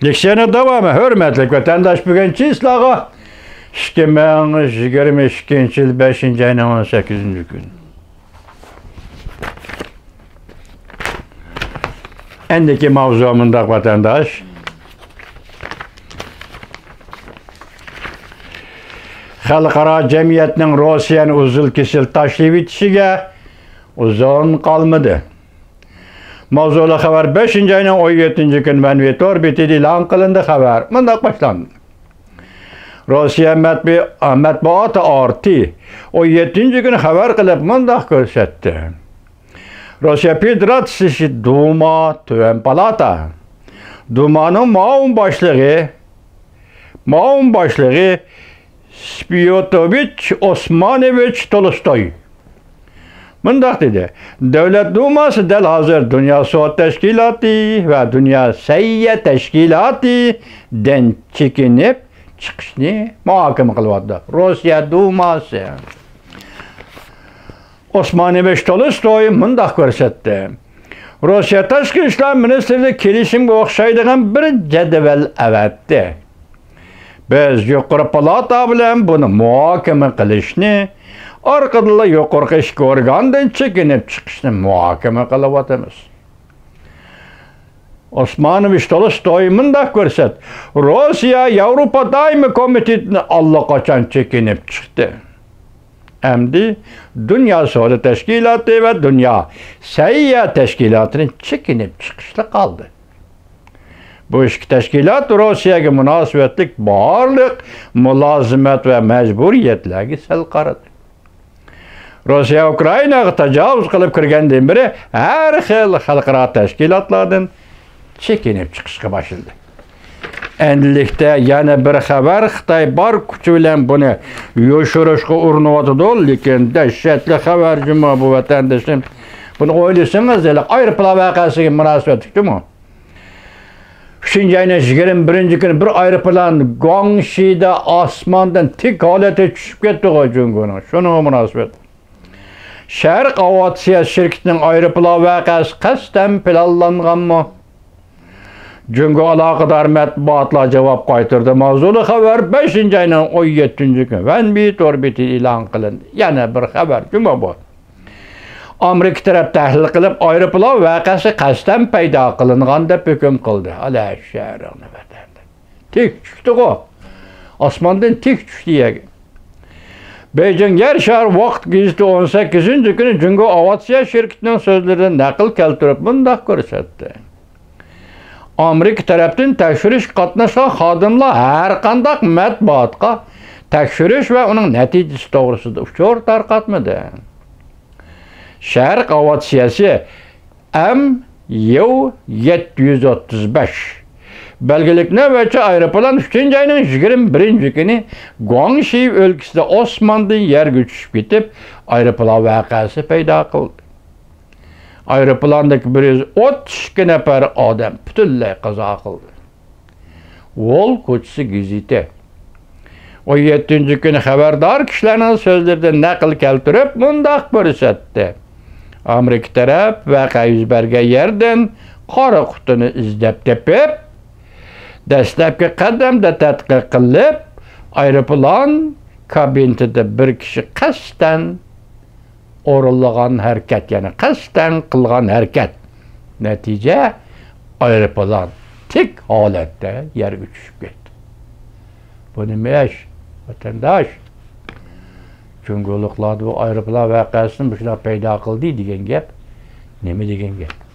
Leksiyana davamı, hürmetlik vatandaş bugün çislağı 2022 yıl 5. ayının 18. gün. Endiki mavzumunda vatandaş Xalqaro cemiyetinin Rusya'nın uzun kesil taşlayıp itişige uzun kalmadı. Mavzulu haber 5. ayının 17. gün Menviyet orbiti ilan kılındı haber. Bundan başlandı. Rusya matbuatı artı 17. gün haber kılıp bundan görsetti. Rusya Federasyası Duma Tüven Palata Duma'nın maun başlığı Spiotovich Osmanovich Tolstoy. Bundak dedi. Devlet Duması del hazır Dünya Soğut Teşkilatı ve Dünya Seyye Teşkilatı den çekinip çıkışını muhakeme kılıyordu. Rusya Duması. Osmanovich Tolstoy bundak görsetti. Rusya Tashqi ishlar Ministrliği kelishimga o'xshaydigan bir jadval avatdi. Biz yuqori palata bilan buni muhokama qilishni, orqada yuqorqi ishki organdan chekinib chiqishni muhokama qilyapmiz. Osmanovich Tolstoy mundaq ko'rsat. Rossiya Yevropa doimiy komitetini allaqachon chekinib chiqdi. Endi Dünya Soğut Teşkilatı ve Dünya Seyye Teşkilatı'nın çekinip çıkışlı kaldı. Bu iki teşkilat Rusya'ya münasebetlik bağırlık, mülazimet ve mecburiyetlerine sel qaradı. Rusya Ukrayna'ya tecavüz kılıp kirgenden beri her xil xalqaro teşkilatlardan çekinip çıkışga başladı. Endilikte yana bir haber Xitoy bar kuchi bilan buni yoshirishga urinayotidir, lekin dahshatli haber juma bu vatandoshim. Buni o'ylasangiz, aeroplan voqeasiga munosabatlikmi? 3. ayning 21. kuni bir aeroplan Guangxi'da osmondan tik holatda tushib ketdi Jungo'ning. Shunga munosabat. Sharq aviatsiya shirkatining aeroplan voqeasi qasddan planlanganmi? Jungo alaqadar matbuotlar javob qaytardi. Mavzuli xabar 5. ayning 17. kuni Menviyet orbiti e'lon qilindi. Yana bir xabar juma bu. Amerika taraf tahlil qilib, aeroplan voqeasi qasddan paydo qilingan deb hukm qildi. Ala sharini vatanda. Tik tushdi-ku. Osmondan tik tushdi. Beijing yer shahar vaqt gazeti 18. kuni Jungo aviatsiya shirkatining so'zlaridan naql keltirib bunday ko'rsatdi. Amerika tarafdan tekshirish qatnashgan xodimlar har qanday matbuotga tekshirish va uning natijasi to'g'risida uchur tarqatmadi. Sharq aviatsiyasi MU-735 belgilik navbatchi aeroplan 3. ayning 21. kuni Guangxi o'lkasida osmondan yerga tushib ketib, aeroplan voqeasi paydo qildi. Aeroplandaki 132 nafar odam butunlay qazo qildi. Wall ko'chasi gazeti 17. kuni xabardor kishilarning so'zlaridan naql keltirib bunday ko'rsatdi. Amerika taraf voqea yuz bergan yerdan qora qutini izlab tepib, dastlabki qadamda tadqiq qilib, aeroplan kabinasida bir kishi qasddan o'rinlagan harakat, ya'ni qasddan qilgan harakat. Natija aeroplan tik holatda yerga tushib ketdi. Bu nima ish, vatandosh? Jungoliklar bu aeroplan voqeasini shular paydo qildi degan gap, nima degan gap?